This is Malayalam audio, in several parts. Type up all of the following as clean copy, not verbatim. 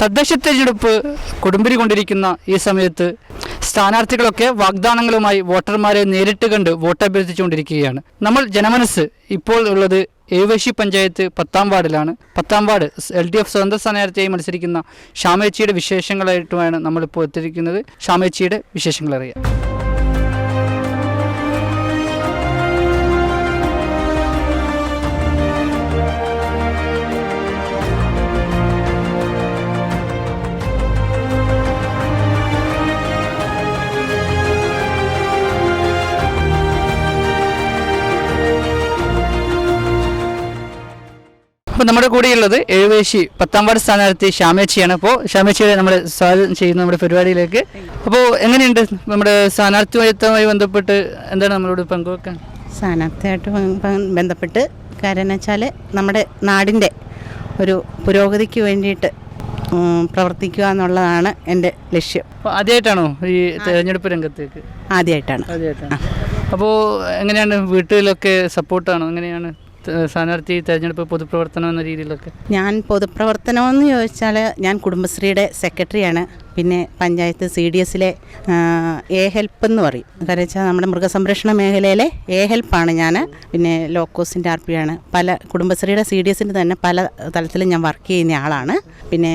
തദ്ദേശ തെരഞ്ഞെടുപ്പ് കൊടുമ്പിരി കൊണ്ടിരിക്കുന്ന ഈ സമയത്ത് സ്ഥാനാർത്ഥികളൊക്കെ വാഗ്ദാനങ്ങളുമായി വോട്ടർമാരെ നേരിട്ട് കണ്ട് വോട്ട് അഭ്യർത്ഥിച്ചുകൊണ്ടിരിക്കുകയാണ്. നമ്മൾ ജനമനസ് ഇപ്പോൾ ഉള്ളത് ഏവേശി പഞ്ചായത്ത് 10ാം വാർഡിലാണ്. 10ാം വാർഡ് LDF സ്വതന്ത്ര സ്ഥാനാർത്ഥിയായി മത്സരിക്കുന്ന ഷാമേച്ചിയുടെ വിശേഷങ്ങളായിട്ടുമാണ് നമ്മളിപ്പോൾ എത്തിയിരിക്കുന്നത്. ഷാമേച്ചിയുടെ വിശേഷങ്ങൾ അറിയാം. അപ്പോൾ നമ്മുടെ കൂടെയുള്ളത് ഏവേശി 10ാം വാർഡ് സ്ഥാനാർത്ഥി ഷാമേച്ചിയാണ്. അപ്പോൾ ഷാമേച്ചിയെ നമ്മൾ സ്വാഗതം ചെയ്യുന്നു നമ്മുടെ പരിപാടിയിലേക്ക്. അപ്പോൾ എങ്ങനെയുണ്ട് നമ്മുടെ സ്ഥാനാർത്ഥിത്വമായി ബന്ധപ്പെട്ട് എന്താണ് നമ്മളോട് പങ്കുവെക്കാൻ? സ്ഥാനാർത്ഥിയായിട്ട് ബന്ധപ്പെട്ട് കാര്യം വെച്ചാൽ നമ്മുടെ നാടിൻ്റെ ഒരു പുരോഗതിക്ക് വേണ്ടിയിട്ട് പ്രവർത്തിക്കുക എന്നുള്ളതാണ് എൻ്റെ ലക്ഷ്യം. അപ്പോൾ ആദ്യമായിട്ടാണോ ഈ തെരഞ്ഞെടുപ്പ് രംഗത്തേക്ക്? ആദ്യമായിട്ടാണ്. അപ്പോൾ എങ്ങനെയാണ് വീട്ടിലൊക്കെ സപ്പോർട്ടാണോ? എങ്ങനെയാണ് സ്ഥാനാർത്ഥി തെരഞ്ഞെടുപ്പ് പൊതുപ്രവർത്തനം എന്ന രീതിയിലൊക്കെ? ഞാൻ പൊതുപ്രവർത്തനമെന്ന് ചോദിച്ചാൽ ഞാൻ കുടുംബശ്രീയുടെ സെക്രട്ടറിയാണ്. പിന്നെ പഞ്ചായത്ത് CDSലെ ഹെൽപ്പ് എന്ന് പറയും. കാരണം വെച്ചാൽ നമ്മുടെ മൃഗസംരക്ഷണ മേഖലയിലെ ഹെൽപ്പാണ് ഞാൻ. പിന്നെ ലോക്കോസിൻ്റെ RP ആണ്. പല കുടുംബശ്രീയുടെ CDSൻ്റെ തന്നെ പല തലത്തിലും ഞാൻ വർക്ക് ചെയ്യുന്ന ആളാണ്. പിന്നെ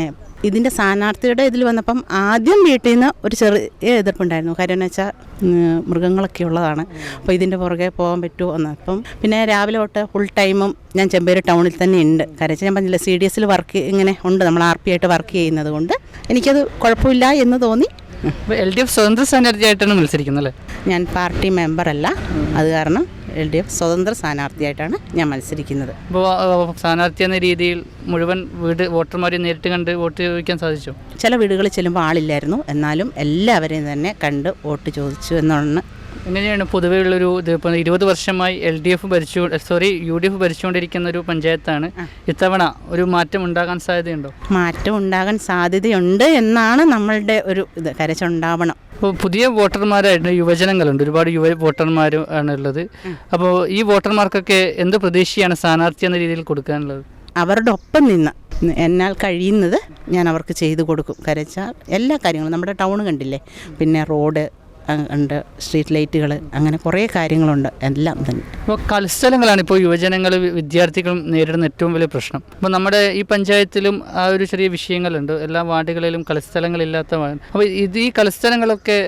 ഇതിൻ്റെ സ്ഥാനാർത്ഥിയുടെ ഇതിൽ വന്നപ്പം ആദ്യം വീട്ടിൽ നിന്ന് ഒരു ചെറിയ എതിർപ്പുണ്ടായിരുന്നു. കാര്യം എന്ന് വെച്ചാൽ മൃഗങ്ങളൊക്കെ ഉള്ളതാണ്, അപ്പോൾ ഇതിൻ്റെ പുറകെ പോകാൻ പറ്റുമോ എന്ന്. അപ്പം പിന്നെ രാവിലെ തൊട്ട് ഫുൾ ടൈമും ഞാൻ ചെമ്പേരി ടൗണിൽ തന്നെ ഉണ്ട്. കാര്യം വെച്ചാൽ ഞാൻ പറഞ്ഞില്ല CDSൽ വർക്ക് ഇങ്ങനെ ഉണ്ട്, നമ്മൾ RP ആയിട്ട് വർക്ക് ചെയ്യുന്നത് കൊണ്ട് എനിക്കത് കുഴപ്പമില്ല എന്ന് തോന്നി. LDF സ്വതന്ത്ര സ്ഥാനാർത്ഥിയായിട്ടാണ് മത്സരിക്കുന്നത് അല്ലേ? ഞാൻ പാർട്ടി മെമ്പറല്ല, അത് കാരണം LDF സ്വതന്ത്ര സ്ഥാനാർത്ഥിയായിട്ടാണ് ഞാൻ മത്സരിക്കുന്നത്. അപ്പോൾ സ്ഥാനാർത്ഥി എന്ന രീതിയിൽ മുഴുവൻ വോട്ടർമാരെ നേരിട്ട് കണ്ട് വോട്ട് ചോദിക്കാൻ സാധിച്ചു? ചില വീടുകളിൽ ചെല്ലുമ്പോൾ ആളില്ലായിരുന്നു, എന്നാലും എല്ലാവരെയും തന്നെ കണ്ട് വോട്ട് ചോദിച്ചു എന്നാണ്. എങ്ങനെയാണ് പൊതുവെയുള്ളൊരു ഇത്? ഇപ്പോൾ 20 വർഷമായി UDF ഭരിച്ചുകൊണ്ടിരിക്കുന്ന ഒരു പഞ്ചായത്താണ്. ഇത്തവണ ഒരു മാറ്റം ഉണ്ടാകാൻ സാധ്യതയുണ്ടോ? മാറ്റം ഉണ്ടാകാൻ സാധ്യതയുണ്ട് എന്നാണ് നമ്മളുടെ ഒരു ഇത്. കരച്ചുണ്ടാവണം. ഇപ്പോൾ പുതിയ വോട്ടർമാരായിട്ട് യുവജനങ്ങളുണ്ട്, ഒരുപാട് വോട്ടർമാരും ആണുള്ളത്. അപ്പോൾ ഈ വോട്ടർമാർക്കൊക്കെ എന്ത് പ്രതീക്ഷയാണ് സ്ഥാനാർത്ഥി എന്ന രീതിയിൽ കൊടുക്കാനുള്ളത്? അവരുടെ ഒപ്പം നിന്ന് എന്നാൽ കഴിയുന്നത് ഞാൻ അവർക്ക് ചെയ്തു കൊടുക്കും. കരച്ചാൽ എല്ലാ കാര്യങ്ങളും നമ്മുടെ ടൗൺ കണ്ടില്ലേ, പിന്നെ റോഡ് ഉണ്ട്, സ്ട്രീറ്റ് ലൈറ്റുകൾ, അങ്ങനെ കുറേ കാര്യങ്ങളുണ്ട് എല്ലാം തന്നെ. ഇപ്പോൾ കളിസ്ഥലങ്ങളാണ് ഇപ്പോൾ യുവജനങ്ങൾ വിദ്യാർത്ഥികളും നേരിടുന്ന ഏറ്റവും വലിയ പ്രശ്നം. അപ്പോൾ നമ്മുടെ ഈ പഞ്ചായത്തിലും ആ ഒരു ചെറിയ വിഷയങ്ങളുണ്ട്, എല്ലാ വാർഡുകളിലും കളിസ്ഥലങ്ങളില്ലാത്ത. അപ്പോൾ ഈ കളിസ്ഥലങ്ങളൊക്കെ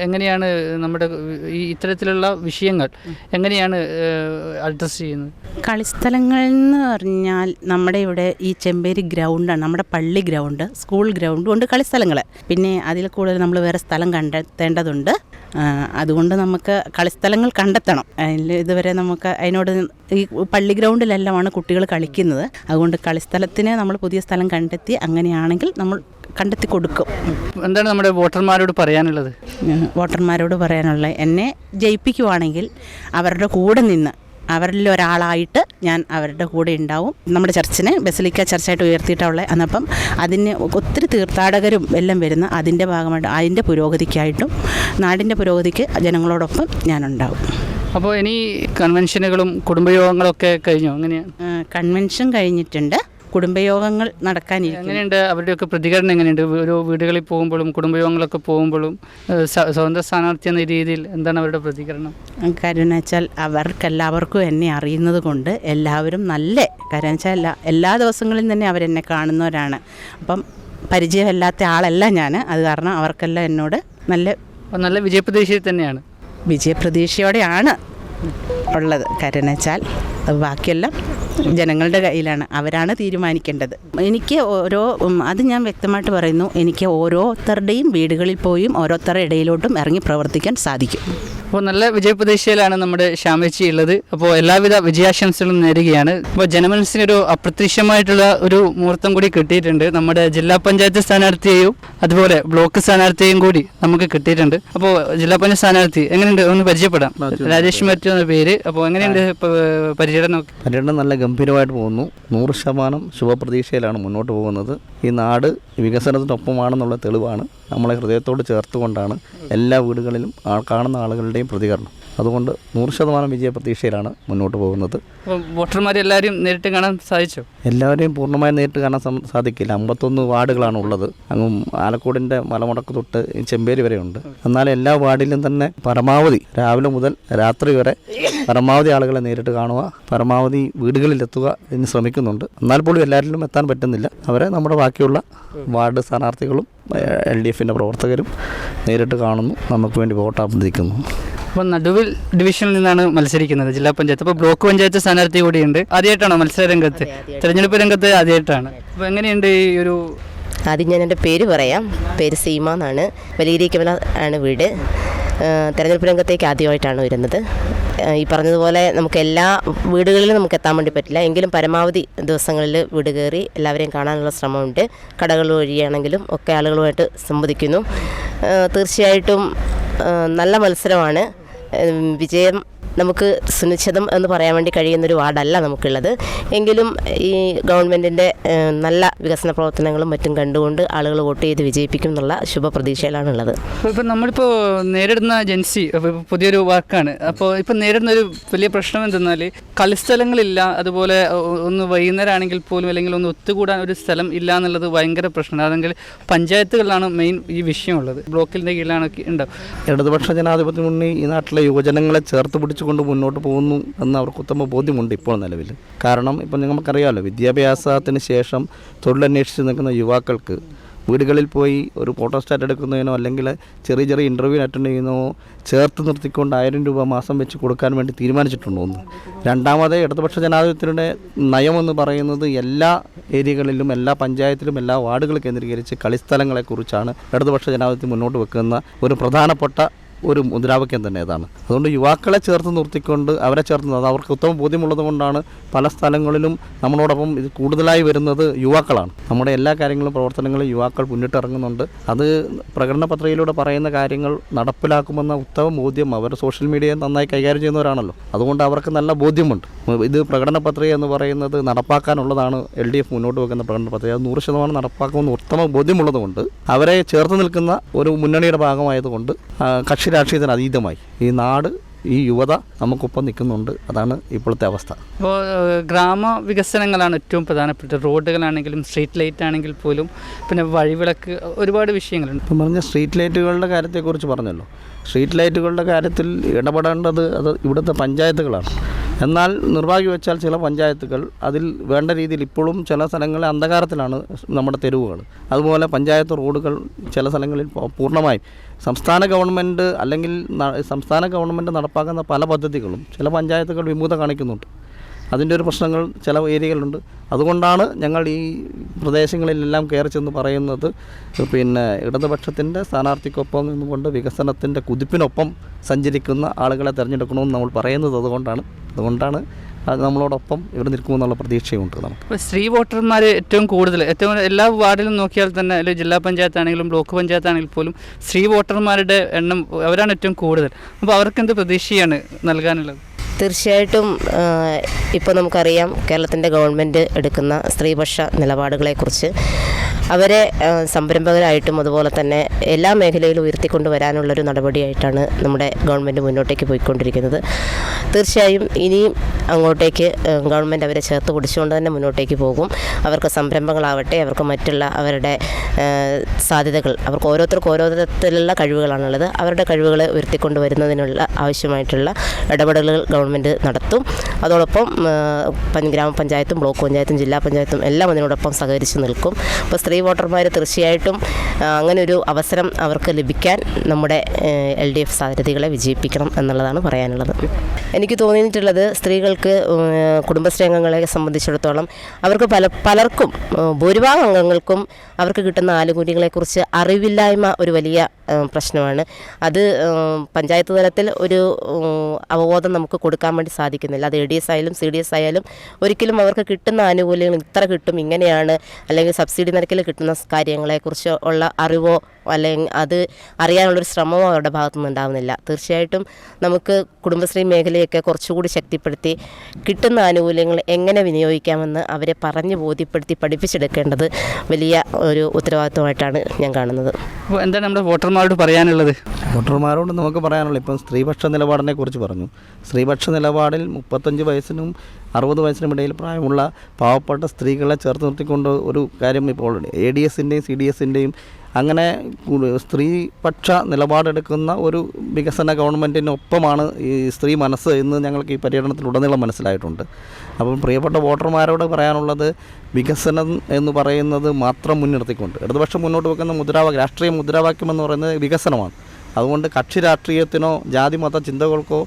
എങ്ങനെയാണ് നമ്മുടെ ഈ ഇത്തരത്തിലുള്ള വിഷയങ്ങൾ എങ്ങനെയാണ് അഡ്രസ്സ് ചെയ്യുന്നത്? കളിസ്ഥലങ്ങൾ എന്ന് പറഞ്ഞാൽ നമ്മുടെ ഇവിടെ ഈ ചെമ്പേരി ഗ്രൗണ്ടാണ്, നമ്മുടെ പള്ളി ഗ്രൗണ്ട്, സ്കൂൾ ഗ്രൗണ്ട് ഉണ്ട് കളിസ്ഥലങ്ങൾ. പിന്നെ അതിൽ കൂടുതൽ നമ്മൾ വേറെ സ്ഥലം കണ്ടെത്തേണ്ടതുണ്ട്. അതുകൊണ്ട് നമുക്ക് കളിസ്ഥലങ്ങൾ കണ്ടെത്തണം. ഇതുവരെ നമുക്ക് അതിനോട് ഈ പള്ളി ഗ്രൗണ്ടിലെല്ലാമാണ് കുട്ടികൾ കളിക്കുന്നത്. അതുകൊണ്ട് കളിസ്ഥലത്തിന് നമ്മൾ പുതിയ സ്ഥലം കണ്ടെത്തി അങ്ങനെയാണെങ്കിൽ നമ്മൾ കണ്ടെത്തി കൊടുക്കും. എന്താണ് നമ്മുടെ വോട്ടർമാരോട് പറയാനുള്ളത്? വോട്ടർമാരോട് പറയാനുള്ളത്, എന്നെ ജയിപ്പിക്കുവാണെങ്കിൽ അവരുടെ കൂടെ നിന്ന് അവരിൽ ഒരാളായിട്ട് ഞാൻ അവരുടെ കൂടെ ഉണ്ടാവും. നമ്മുടെ ചർച്ചിനെ ബസലിക്ക ചർച്ചായിട്ട് ഉയർത്തിയിട്ടുള്ളത്. അന്നപ്പം അതിന് ഒത്തിരി തീർത്ഥാടകരും എല്ലാം വരുന്ന അതിൻ്റെ ഭാഗമായിട്ട് അതിൻ്റെ പുരോഗതിക്കായിട്ടും നാടിൻ്റെ പുരോഗതിക്ക് ജനങ്ങളോടൊപ്പം ഞാനുണ്ടാവും. അപ്പോൾ ഇനി കൺവെൻഷനുകളും കുടുംബയോഗങ്ങളൊക്കെ കഴിഞ്ഞോ? അങ്ങനെയാണ്. കൺവെൻഷൻ കഴിഞ്ഞിട്ടുണ്ട്, കുടുംബയോഗങ്ങൾ നടക്കാനിരിക്കും. എങ്ങനെയുണ്ട് അവരുടെയൊക്കെ പ്രതികരണം? എങ്ങനെയുണ്ട് ഓരോ വീടുകളിൽ പോകുമ്പോഴും കുടുംബയോഗങ്ങളൊക്കെ പോകുമ്പോഴും സ്വതന്ത്ര സ്ഥാനാർത്ഥി എന്ന രീതിയിൽ എന്താണ് അവരുടെ പ്രതികരണം? കാര്യം എന്ന് വെച്ചാൽ അവർക്കെല്ലാവർക്കും എന്നെ അറിയുന്നത് കൊണ്ട് എല്ലാവരും നല്ല കാര്യം വെച്ചാൽ എല്ലാ ദിവസങ്ങളിലും തന്നെ അവരെന്നെ കാണുന്നവരാണ്. അപ്പം പരിചയമില്ലാത്ത ആളല്ല ഞാൻ, അത് കാരണം അവർക്കെല്ലാം എന്നോട് നല്ല വിജയപ്രതീക്ഷയിൽ തന്നെയാണ്. വിജയപ്രതീക്ഷയോടെയാണ് ഉള്ളത്. കാര്യം വെച്ചാൽ ബാക്കിയെല്ലാം ജനങ്ങളുടെ കയ്യിലാണ്, അവരാണ് തീരുമാനിക്കേണ്ടത്. എനിക്ക് അത് ഞാൻ വ്യക്തമായിട്ട് പറയുന്നു, എനിക്ക് ഓരോരുത്തരുടെയും വീടുകളിൽ പോയും ഓരോരുത്തരുടെ ഇടയിലോട്ടും ഇറങ്ങി പ്രവർത്തിക്കാൻ സാധിക്കും. അപ്പോൾ നല്ല വിജയപ്രതീക്ഷയിലാണ് നമ്മുടെ ഷാമേച്ചി ഉള്ളത്. അപ്പോൾ എല്ലാവിധ വിജയാശംസകളും നേരുകയാണ്. അപ്പോൾ ജനമനസ്സിനൊരു അപ്രത്യക്ഷമായിട്ടുള്ള ഒരു മുഹൂർത്തം കൂടി കിട്ടിയിട്ടുണ്ട്. നമ്മുടെ ജില്ലാ പഞ്ചായത്ത് സ്ഥാനാർത്ഥിയെയും അതുപോലെ ബ്ലോക്ക് സ്ഥാനാർത്ഥിയെയും കൂടി നമുക്ക് കിട്ടിയിട്ടുണ്ട്. അപ്പോൾ ജില്ലാ പഞ്ചായത്ത് സ്ഥാനാർത്ഥി എങ്ങനെയുണ്ട് ഒന്ന് പരിചയപ്പെടാം. രാജേഷ് മാത്യു എന്ന പേര്. അപ്പോൾ എങ്ങനെയുണ്ട് പര്യടനം? നല്ല ഗംഭീരമായിട്ട് പോകുന്നു. 100% ശുഭപ്രതീക്ഷയിലാണ് മുന്നോട്ട് പോകുന്നത്. ഈ നാട് വികസനത്തിനൊപ്പമാണെന്നുള്ള തെളിവാണ്. നമ്മളെ ഹൃദയത്തോട് ചേർത്തുകൊണ്ടാണ് എല്ലാ വീടുകളിലും കാണുന്ന ആളുകളുടെയും പ്രതികരണം. അതുകൊണ്ട് 100% വിജയപ്രതീക്ഷയിലാണ് മുന്നോട്ട് പോകുന്നത്. അപ്പോൾ വോട്ടർമാരെല്ലാവരും നേരിട്ട് കാണാൻ സാധിച്ചോ? എല്ലാവരെയും പൂർണ്ണമായും നേരിട്ട് കാണാൻ സാധിക്കില്ല. 51 വാർഡുകളാണ് ഉള്ളത്. അങ്ങും ആലക്കോടിൻ്റെ മലമുടക്ക് തൊട്ട് ചെമ്പേരി വരെ ഉണ്ട്. എന്നാൽ എല്ലാ വാർഡിലും തന്നെ പരമാവധി രാവിലെ മുതൽ രാത്രി വരെ പരമാവധി ആളുകളെ നേരിട്ട് കാണുക, പരമാവധി വീടുകളിലെത്തുക എന്ന് ശ്രമിക്കുന്നുണ്ട്. എന്നാൽ പോലും എല്ലാവരിലും എത്താൻ പറ്റുന്നില്ല. അവരെ നമ്മുടെ ബാക്കിയുള്ള വാർഡ് സ്ഥാനാർത്ഥികളും LDFൻ്റെ പ്രവർത്തകരും നേരിട്ട് കാണുന്നു, നമുക്ക് വേണ്ടി വോട്ട് അഭ്യർത്ഥിക്കുന്നു. അപ്പോൾ നടുവിൽ ഡിവിഷനിൽ നിന്നാണ് മത്സരിക്കുന്നത് ജില്ലാ പഞ്ചായത്ത്. അപ്പോൾ ബ്ലോക്ക് പഞ്ചായത്ത് സ്ഥാനാർത്ഥി കൂടിയുണ്ട്. ആദ്യമായിട്ടാണോ മത്സര രംഗത്ത്, തെരഞ്ഞെടുപ്പ് രംഗത്ത് ആദ്യമായിട്ടാണ്? അപ്പോൾ എങ്ങനെയുണ്ട് ഈ ഒരു? ആദ്യം ഞാൻ എൻ്റെ പേര് പറയാം. പേര് സീമ എന്നാണ്. വലിയരിക്കമല ആണ് വീട്. തെരഞ്ഞെടുപ്പ് രംഗത്തേക്ക് ആദ്യമായിട്ടാണ് വരുന്നത്. ഈ പറഞ്ഞതുപോലെ നമുക്ക് എല്ലാ വീടുകളിലും നമുക്ക് എത്താൻ വേണ്ടി പറ്റില്ല, എങ്കിലും പരമാവധി ദിവസങ്ങളിൽ വീട് കയറി എല്ലാവരെയും കാണാനുള്ള ശ്രമമുണ്ട്. കടകൾ വഴിയാണെങ്കിലും ഒക്കെ ആളുകളുമായിട്ട് സംവദിക്കുന്നു. തീർച്ചയായിട്ടും നല്ല മത്സരമാണ്. വിജയം നമുക്ക് സുനിശ്ചിതം എന്ന് പറയാൻ വേണ്ടി കഴിയുന്നൊരു വാർഡല്ല നമുക്കുള്ളത്. എങ്കിലും ഈ ഗവൺമെൻറ്റിൻ്റെ നല്ല വികസന പ്രവർത്തനങ്ങളും മറ്റും കണ്ടുകൊണ്ട് ആളുകൾ വോട്ട് ചെയ്ത് വിജയിപ്പിക്കും എന്നുള്ള ശുഭപ്രതീക്ഷയിലാണുള്ളത്. ഇപ്പം നമ്മളിപ്പോൾ നേരിടുന്ന ജൻസി പുതിയൊരു വാക്കാണ്. അപ്പോൾ ഇപ്പം നേരിടുന്ന ഒരു വലിയ പ്രശ്നം എന്തെന്നാൽ കളിസ്ഥലങ്ങളില്ല, അതുപോലെ ഒന്ന് വൈകുന്നേരം ആണെങ്കിൽ പോലും അല്ലെങ്കിൽ ഒന്ന് ഒത്തുകൂടാൻ ഒരു സ്ഥലം ഇല്ല എന്നുള്ളത് ഭയങ്കര പ്രശ്നമാണ്. അതെങ്കിൽ പഞ്ചായത്തുകളിലാണ് മെയിൻ ഈ വിഷയമുള്ളത്. ബ്ലോക്കിൻ്റെ കീഴിലാണ് ഉണ്ടാവും. ഇടതുപക്ഷ ജനാധിപത്യ മുന്നണി ഈ നാട്ടിലെ യുവജനങ്ങളെ ചേർത്ത് പിടിച്ചുകൊണ്ട് മുന്നോട്ട് പോകുന്നു എന്ന് അവർക്ക് ഉത്തമ ബോധ്യമുണ്ട് ഇപ്പോൾ നിലവിൽ. കാരണം ഇപ്പം നമുക്കറിയാമല്ലോ, വിദ്യാഭ്യാസത്തിന് ശേഷം തൊഴിലന്വേഷിച്ച് നിൽക്കുന്ന യുവാക്കൾക്ക് വീടുകളിൽ പോയി ഒരു ഫോട്ടോസ്റ്റാറ്റ് എടുക്കുന്നതിനോ അല്ലെങ്കിൽ ചെറിയ ചെറിയ ഇൻ്റർവ്യൂ അറ്റൻഡ് ചെയ്യുന്നതോ ചേർത്ത് നിർത്തിക്കൊണ്ട് 1000 രൂപ മാസം വെച്ച് കൊടുക്കാൻ വേണ്ടി തീരുമാനിച്ചിട്ടുണ്ടോ ഒന്ന്. രണ്ടാമത് ഇടതുപക്ഷ ജനാധിപത്യത്തിൻ്റെ നയമെന്ന് പറയുന്നത് എല്ലാ ഏരിയകളിലും എല്ലാ പഞ്ചായത്തിലും എല്ലാ വാർഡുകൾ കേന്ദ്രീകരിച്ച് കളിസ്ഥലങ്ങളെക്കുറിച്ചാണ് ഇടതുപക്ഷ ജനാധിപത്യം മുന്നോട്ട് വെക്കുന്ന ഒരു പ്രധാനപ്പെട്ട ഒരു മുദ്രാവാക്യം തന്നെ അതാണ്. അതുകൊണ്ട് യുവാക്കളെ ചേർത്ത് നിർത്തിക്കൊണ്ട് അവരെ ചേർത്ത് അത് അവർക്ക് ഉത്തമ ബോധ്യമുള്ളത് കൊണ്ടാണ് പല സ്ഥലങ്ങളിലും നമ്മളോടൊപ്പം ഇത് കൂടുതലായി വരുന്നത് യുവാക്കളാണ്. നമ്മുടെ എല്ലാ കാര്യങ്ങളും പ്രവർത്തനങ്ങളും യുവാക്കൾ മുന്നിട്ടിറങ്ങുന്നുണ്ട്. അത് പ്രകടന പത്രികയിലൂടെ പറയുന്ന കാര്യങ്ങൾ നടപ്പിലാക്കുമെന്ന ഉത്തമ ബോധ്യം അവർ സോഷ്യൽ മീഡിയയെ നന്നായി കൈകാര്യം ചെയ്യുന്നവരാണല്ലോ. അതുകൊണ്ട് അവർക്ക് നല്ല ബോധ്യമുണ്ട്. ഇത് പ്രകടന പത്രിക എന്ന് പറയുന്നത് നടപ്പാക്കാനുള്ളതാണ്. LDF മുന്നോട്ട് വെക്കുന്ന പ്രകടന പത്രിക 100% നടപ്പാക്കുമെന്ന് ഉത്തമ ബോധ്യമുള്ളത് കൊണ്ട് അവരെ ചേർത്ത് നിൽക്കുന്ന ഒരു മുന്നണിയുടെ ഭാഗമായതുകൊണ്ട് കക്ഷി രാഷ്ട്രീയത്തിന് അതീതമായി ഈ നാട് ഈ യുവത നമുക്കൊപ്പം നിൽക്കുന്നുണ്ട്. അതാണ് ഇപ്പോഴത്തെ അവസ്ഥ. അപ്പോൾ ഗ്രാമവികസനങ്ങളാണ് ഏറ്റവും പ്രധാനപ്പെട്ട. റോഡുകളാണെങ്കിലും സ്ട്രീറ്റ് ലൈറ്റ് ആണെങ്കിൽ പോലും, പിന്നെ വഴിവിളക്ക്, ഒരുപാട് വിഷയങ്ങളുണ്ട്. ഇപ്പം പറഞ്ഞ സ്ട്രീറ്റ് ലൈറ്റുകളുടെ കാര്യത്തെക്കുറിച്ച് പറഞ്ഞല്ലോ. സ്ട്രീറ്റ് ലൈറ്റുകളുടെ കാര്യത്തിൽ ഇടപെടേണ്ടത് അത് ഇവിടുത്തെ പഞ്ചായത്തുകളാണ്. എന്നാൽ നിർഭാഗ്യവശാൽ ചില പഞ്ചായത്തുകൾ അതിൽ വേണ്ട രീതിയിൽ ഇപ്പോഴും ചില സ്ഥലങ്ങളിൽ അന്ധകാരത്തിലാണ് നമ്മുടെ തെരുവുകൾ. അതുപോലെ പഞ്ചായത്ത് റോഡുകൾ ചില സ്ഥലങ്ങളിൽ പൂർണ്ണമായും സംസ്ഥാന ഗവൺമെൻറ് അല്ലെങ്കിൽ സംസ്ഥാന ഗവൺമെൻറ് നടപ്പാക്കുന്ന പല പദ്ധതികളും ചില പഞ്ചായത്തുകൾ വിമുഖത കാണിക്കുന്നുണ്ട്. അതിൻ്റെ ഒരു പ്രശ്നങ്ങൾ ചില ഏരിയകളുണ്ട്. അതുകൊണ്ടാണ് ഞങ്ങൾ ഈ പ്രദേശങ്ങളിലെല്ലാം കയറി ചെന്ന് പറയുന്നത്, പിന്നെ ഇടതുപക്ഷത്തിൻ്റെ സ്ഥാനാർത്ഥിക്കൊപ്പം നിന്നുകൊണ്ട് വികസനത്തിൻ്റെ കുതിപ്പിനൊപ്പം സഞ്ചരിക്കുന്ന ആളുകളെ തിരഞ്ഞെടുക്കണമെന്ന് നമ്മൾ പറയുന്നത്. അതുകൊണ്ടാണ് അത് നമ്മളോടൊപ്പം ഇവിടെ നിൽക്കുമെന്നുള്ള പ്രതീക്ഷയുണ്ട് നമുക്ക്. സ്ത്രീ വോട്ടർമാർ ഏറ്റവും കൂടുതൽ എല്ലാ വാർഡിലും നോക്കിയാൽ തന്നെ, അല്ലെങ്കിൽ ജില്ലാ പഞ്ചായത്താണെങ്കിലും ബ്ലോക്ക് പഞ്ചായത്താണെങ്കിൽ പോലും സ്ത്രീ വോട്ടർമാരുടെ എണ്ണം അവരാണ് ഏറ്റവും കൂടുതൽ. അപ്പോൾ അവർക്ക് എന്ത് പ്രതീക്ഷയാണ് നൽകാനുള്ളത്? തീർച്ചയായിട്ടും ഇപ്പോൾ നമുക്കറിയാം കേരളത്തിൻ്റെ ഗവൺമെൻറ് എടുക്കുന്ന സ്ത്രീപക്ഷ നിലപാടുകളെക്കുറിച്ച്. അവരെ സംരംഭകരായിട്ടും അതുപോലെ തന്നെ എല്ലാ മേഖലയിലും ഉയർത്തിക്കൊണ്ട് വരാനുള്ളൊരു നടപടിയായിട്ടാണ് നമ്മുടെ ഗവൺമെൻറ് മുന്നോട്ടേക്ക് പോയിക്കൊണ്ടിരിക്കുന്നത്. തീർച്ചയായും ഇനിയും അങ്ങോട്ടേക്ക് ഗവൺമെൻറ് അവരെ ചേർത്ത് പിടിച്ചുകൊണ്ട് തന്നെ മുന്നോട്ടേക്ക് പോകും. അവർക്ക് സംരംഭങ്ങളാവട്ടെ, അവർക്ക് മറ്റുള്ള അവരുടെ സാധ്യതകൾ, അവർക്ക് ഓരോരുത്തർക്കും ഓരോ തരത്തിലുള്ള കഴിവുകളാണുള്ളത്. അവരുടെ കഴിവുകളെ ഉയർത്തിക്കൊണ്ട് വരുന്നതിനുള്ള ആവശ്യമായിട്ടുള്ള ഇടപെടലുകൾ ഗവൺമെൻറ് നടത്തും. അതോടൊപ്പം ഗ്രാമപഞ്ചായത്തും ബ്ലോക്ക് പഞ്ചായത്തും ജില്ലാ പഞ്ചായത്തും എല്ലാം അതിനോടൊപ്പം സഹകരിച്ച് നിൽക്കും. അപ്പോൾ സ്ത്രീ വോട്ടർമാർ തീർച്ചയായിട്ടും അങ്ങനെ ഒരു അവസരം അവർക്ക് ലഭിക്കാൻ നമ്മുടെ LDF സ്ഥാനാർത്ഥികളെ വിജയിപ്പിക്കണം എന്നുള്ളതാണ് പറയാനുള്ളത്. എനിക്ക് തോന്നിയിട്ടുള്ളത് സ്ത്രീകൾക്ക് കുടുംബശ്രീ അംഗങ്ങളെ സംബന്ധിച്ചിടത്തോളം അവർക്ക് പലർക്കും ഭൂരിഭാഗം അംഗങ്ങൾക്കും അവർക്ക് കിട്ടുന്ന ആനുകൂല്യങ്ങളെക്കുറിച്ച് അറിവില്ലായ്മ ഒരു വലിയ പ്രശ്നമാണ്. അത് പഞ്ചായത്ത് തലത്തിൽ ഒരു അവബോധം നമുക്ക് കൊടുക്കാൻ വേണ്ടി സാധിക്കുന്നില്ല. അത് ADS ആയാലും CDS ആയാലും ഒരിക്കലും അവർക്ക് കിട്ടുന്ന ആനുകൂല്യങ്ങൾ ഇത്ര കിട്ടും, ഇങ്ങനെയാണ്, അല്ലെങ്കിൽ സബ്സിഡി നിരക്കിൽ കിട്ടുന്ന കാര്യങ്ങളെക്കുറിച്ച് ഉള്ള അറിവോ അല്ലെങ്കിൽ അത് അറിയാനുള്ളൊരു ശ്രമമോ അവരുടെ ഭാഗത്തുനിന്ന് ഉണ്ടാകുന്നില്ല. തീർച്ചയായിട്ടും നമുക്ക് കുടുംബശ്രീ മേഖലയൊക്കെ കുറച്ചുകൂടി ശക്തിപ്പെടുത്തി കിട്ടുന്ന ആനുകൂല്യങ്ങൾ എങ്ങനെ വിനിയോഗിക്കാമെന്ന് അവരെ പറഞ്ഞ് ബോധ്യപ്പെടുത്തി പഠിപ്പിച്ചെടുക്കേണ്ടത് വലിയ ഒരു ഉത്തരവാദിത്വമായിട്ടാണ് ഞാൻ കാണുന്നത്. അപ്പോൾ എന്താണ് നമ്മുടെ വോട്ടർമാരോട് പറയാനുള്ളത്? വോട്ടർമാരോട് നമുക്ക് പറയാനുള്ളത് ഇപ്പം സ്ത്രീപക്ഷ നിലപാടിനെ കുറിച്ച് പറഞ്ഞു. സ്ത്രീപക്ഷ നിലപാടിൽ 35 വയസ്സിനും 60 വയസ്സിനും ഇടയിൽ പ്രായമുള്ള പാവപ്പെട്ട സ്ത്രീകളെ ചേർത്ത് നിർത്തിക്കൊണ്ട് ഒരു കാര്യം ഇപ്പോൾ ADSൻ്റെയും CDSൻ്റെയും അങ്ങനെ സ്ത്രീപക്ഷ നിലപാടെടുക്കുന്ന ഒരു വികസന ഗവൺമെൻറ്റിനൊപ്പമാണ് ഈ സ്ത്രീ മനസ്സ് എന്ന് ഞങ്ങൾക്ക് ഈ പര്യടനത്തിലുടനീളം മനസ്സിലായിട്ടുണ്ട്. അപ്പം പ്രിയപ്പെട്ട വോട്ടർമാരോട് പറയാനുള്ളത് വികസനം എന്ന് പറയുന്നത് മാത്രം മുൻനിർത്തിക്കൊണ്ട് ഇടതുപക്ഷം മുന്നോട്ട് വെക്കുന്ന രാഷ്ട്രീയ മുദ്രാവാക്യം എന്ന് പറയുന്നത് വികസനമാണ്. അതുകൊണ്ട് കക്ഷി രാഷ്ട്രീയത്തിനോ ജാതി മത ചിന്തകൾക്കോ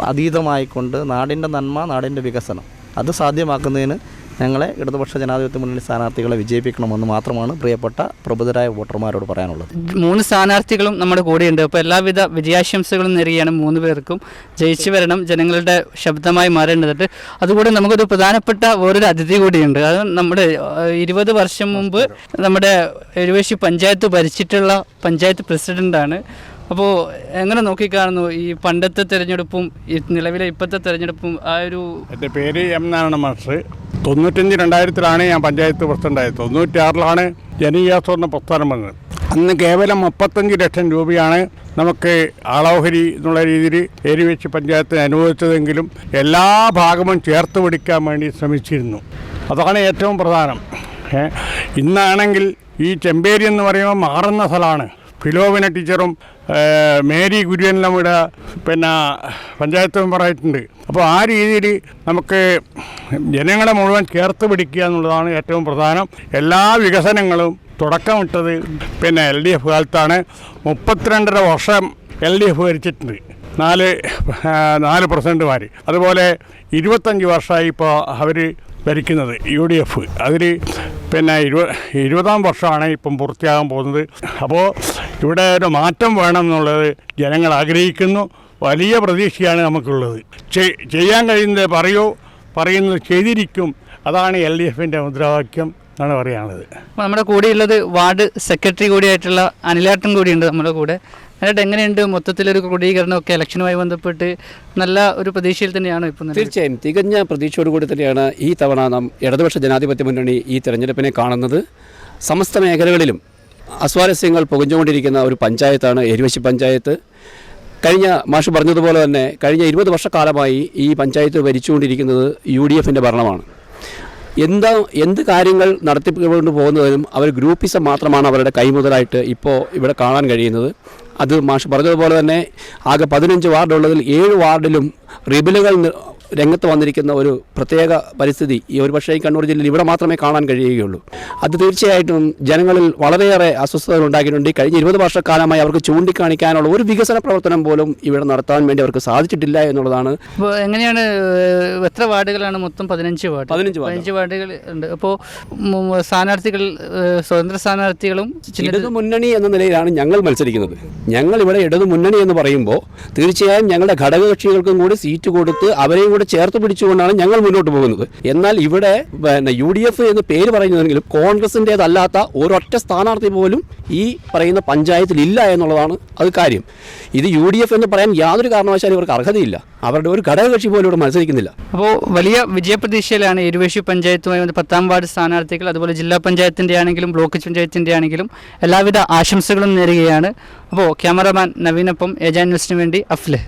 അതീതമായിക്കൊണ്ട് നാടിൻ്റെ നന്മ, നാടിൻ്റെ വികസനം അത് സാധ്യമാക്കുന്നതിന് ഞങ്ങളെ ഇടതുപക്ഷ ജനാധിപത്യ മുന്നണി സ്ഥാനാർത്ഥികളെ വിജയിപ്പിക്കണമെന്ന് മാത്രമാണ് പ്രിയപ്പെട്ട പ്രബുദ്ധരായ വോട്ടർമാരോട് പറയാനുള്ളത്. 3 സ്ഥാനാർത്ഥികളും നമ്മുടെ കൂടെയുണ്ട്. അപ്പോൾ എല്ലാവിധ വിജയാശംസകളും നേരുകയാണ് 3 പേർക്കും. ജയിച്ചു വരണം, ജനങ്ങളുടെ ശബ്ദമായി മാറേണ്ടതുണ്ട്. അതുകൂടെ നമുക്കൊരു പ്രധാനപ്പെട്ട വേറൊരു അതിഥി കൂടിയുണ്ട്. അത് നമ്മുടെ 20 വർഷം മുമ്പ് നമ്മുടെ എരുവേശി പഞ്ചായത്ത് ഭരിച്ചിട്ടുള്ള പഞ്ചായത്ത് പ്രസിഡൻ്റാണ്. അപ്പോൾ എങ്ങനെ നോക്കിക്കാണുന്നു ഈ പണ്ടത്തെ തെരഞ്ഞെടുപ്പും ഈ നിലവിലെ ഇപ്പോഴത്തെ തെരഞ്ഞെടുപ്പും? എൻ്റെ പേര് M നാരായണ മാസ്റ്റർ. 95-2000 ഞാൻ പഞ്ചായത്ത് പ്രസിഡൻ്റായത്. 96 ജനകീയാസൂത്രണ പ്രസ്ഥാനം വന്നത്. അന്ന് കേവലം 35 ലക്ഷം രൂപയാണ് നമുക്ക് ആളോഹരി എന്നുള്ള രീതിയിൽ എരുവേശി പഞ്ചായത്തിന് അനുവദിച്ചതെങ്കിലും എല്ലാ ഭാഗവും ചേർത്ത് പിടിക്കാൻ വേണ്ടി ശ്രമിച്ചിരുന്നു. അതാണ് ഏറ്റവും പ്രധാനം. ഇന്നാണെങ്കിൽ ഈ ചെമ്പേരി എന്ന് പറയുമ്പോൾ മാറുന്ന സ്ഥലമാണ്. ഫിലോമിന ടീച്ചറും മേരി കുര്യനെല്ലാം ഇവിടെ പഞ്ചായത്ത് മെമ്പറായിട്ടുണ്ട്. അപ്പോൾ ആ രീതിയിൽ നമുക്ക് ജനങ്ങളെ മുഴുവൻ ചേർത്ത് പിടിക്കുക എന്നുള്ളതാണ് ഏറ്റവും പ്രധാനം. എല്ലാ വികസനങ്ങളും തുടക്കമിട്ടത് LDF കാലത്താണ്. 32.5 വർഷം LDF ഭരിച്ചിട്ടുണ്ട്, 4%. അതുപോലെ 25 വർഷമായി ഇപ്പോൾ അവർ ഭരിക്കുന്നത് UDF. അതിൽ 20ാം വർഷമാണ് ഇപ്പം പൂർത്തിയാകാൻ പോകുന്നത്. അപ്പോൾ ഇവിടെ ഒരു മാറ്റം വേണം എന്നുള്ളത് ജനങ്ങൾ ആഗ്രഹിക്കുന്നു. വലിയ പ്രതീക്ഷയാണ് നമുക്കുള്ളത്. ചെയ്യാൻ കഴിയുന്നത് പറയുന്നത് ചെയ്തിരിക്കും. അതാണ് LDFൻ്റെ മുദ്രാവാക്യം എന്നാണ് പറയാനുള്ളത്. നമ്മുടെ കൂടെയുള്ളത് വാർഡ് സെക്രട്ടറി കൂടിയായിട്ടുള്ള അനിലേട്ടൻ കൂടിയുണ്ട് നമ്മുടെ കൂടെ. അനിലേട്ടൻ, എങ്ങനെയുണ്ട് മൊത്തത്തിലൊരു ക്രോഡീകരണമൊക്കെ ഇലക്ഷനുമായി ബന്ധപ്പെട്ട്? നല്ല ഒരു പ്രതീക്ഷയിൽ തന്നെയാണോ ഇപ്പോൾ? തീർച്ചയായും തികഞ്ഞ പ്രതീക്ഷയോടുകൂടി തന്നെയാണ് ഈ തവണ നാം ഇടതുപക്ഷ ജനാധിപത്യ മുന്നണി ഈ തെരഞ്ഞെടുപ്പിനെ കാണുന്നത്. സമസ്ത മേഖലകളിലും അസ്വാരസ്യങ്ങൾ പുകഞ്ഞുകൊണ്ടിരിക്കുന്ന ഒരു പഞ്ചായത്താണ് എരുവേശി പഞ്ചായത്ത്. കഴിഞ്ഞ മാഷ് പറഞ്ഞതുപോലെ തന്നെ കഴിഞ്ഞ 20 വർഷക്കാലമായി ഈ പഞ്ചായത്ത് ഭരിച്ചുകൊണ്ടിരിക്കുന്നത് UDFൻ്റെ ഭരണമാണ്. എന്ത് കാര്യങ്ങൾ നടത്തിക്കൊണ്ട് പോകുന്നതിനും അവർ ഗ്രൂപ്പിസം മാത്രമാണ് അവരുടെ കൈമുതലായിട്ട് ഇപ്പോൾ ഇവിടെ കാണാൻ കഴിയുന്നത്. അത് മാഷ് പറഞ്ഞതുപോലെ തന്നെ ആകെ 15 വാർഡുള്ളതിൽ 7 വാർഡിലും റിബലുകൾ രംഗത്ത് വന്നിരിക്കുന്ന ഒരു പ്രത്യേക പരിസ്ഥിതി ഈ ഒരു പക്ഷേ കണ്ണൂർ ജില്ലയിൽ ഇവിടെ മാത്രമേ കാണാൻ കഴിയുകയുള്ളൂ. അത് തീർച്ചയായിട്ടും ജനങ്ങളിൽ വളരെയേറെ അസ്വസ്ഥതകൾ ഉണ്ടാക്കിയിട്ടുണ്ട്. കഴിഞ്ഞ 20 വർഷക്കാലമായി അവർക്ക് ചൂണ്ടിക്കാണിക്കാനുള്ള ഒരു വികസന പ്രവർത്തനം പോലും ഇവിടെ നടത്താൻ വേണ്ടി അവർക്ക് സാധിച്ചിട്ടില്ല എന്നുള്ളതാണ്. അപ്പോൾ എങ്ങനെയാണ്, എത്ര വാർഡുകളാണ് മൊത്തം? 15 വാർഡുകൾ ഉണ്ട്. അപ്പോൾ സ്ഥാനാർത്ഥികൾ, സ്വതന്ത്ര സ്ഥാനാർത്ഥികളും ഇടതു മുന്നണി എന്ന നിലയിലാണ് ഞങ്ങൾ മത്സരിക്കുന്നത്. ഞങ്ങൾ ഇവിടെ ഇടതു മുന്നണി എന്ന് പറയുമ്പോൾ തീർച്ചയായും ഞങ്ങളുടെ ഘടകകക്ഷികൾക്കും കൂടി സീറ്റ് കൊടുത്ത് അവരെയും കൂടെ ചേർത്ത് പിടിച്ചുകൊണ്ടാണ് ഞങ്ങൾ മുന്നോട്ട് പോകുന്നത്. എന്നാൽ ഇവിടെ UDF എന്ന് പേര് പറയുന്നതെങ്കിലും കോൺഗ്രസിൻ്റേതല്ലാത്ത ഒരൊറ്റ സ്ഥാനാർത്ഥി പോലും ഈ പറയുന്ന പഞ്ചായത്തിൽ ഇല്ല എന്നുള്ളതാണ് അത് കാര്യം. ഇത് UDF എന്ന് പറയാൻ യാതൊരു കാരണവശാലും ഇവർക്ക് അർഹതയില്ല. അവരുടെ ഒരു ഘടകകക്ഷി പോലും ഇവിടെ മത്സരിക്കുന്നില്ല. അപ്പോൾ വലിയ വിജയപ്രതീക്ഷയിലാണ് എരുവേശി പഞ്ചായത്തുമായി 10ാം വാർഡ് സ്ഥാനാർത്ഥികൾ. അതുപോലെ ജില്ലാ പഞ്ചായത്തിൻ്റെ ആണെങ്കിലും ബ്ലോക്ക് പഞ്ചായത്തിൻ്റെ ആണെങ്കിലും എല്ലാവിധ ആശംസകളും നേരുകയാണ്. അപ്പോൾ ക്യാമറമാൻ നവീനൊപ്പം ഏജാൻ ന്യൂസിന് വേണ്ടി അഫ്ലഹ്.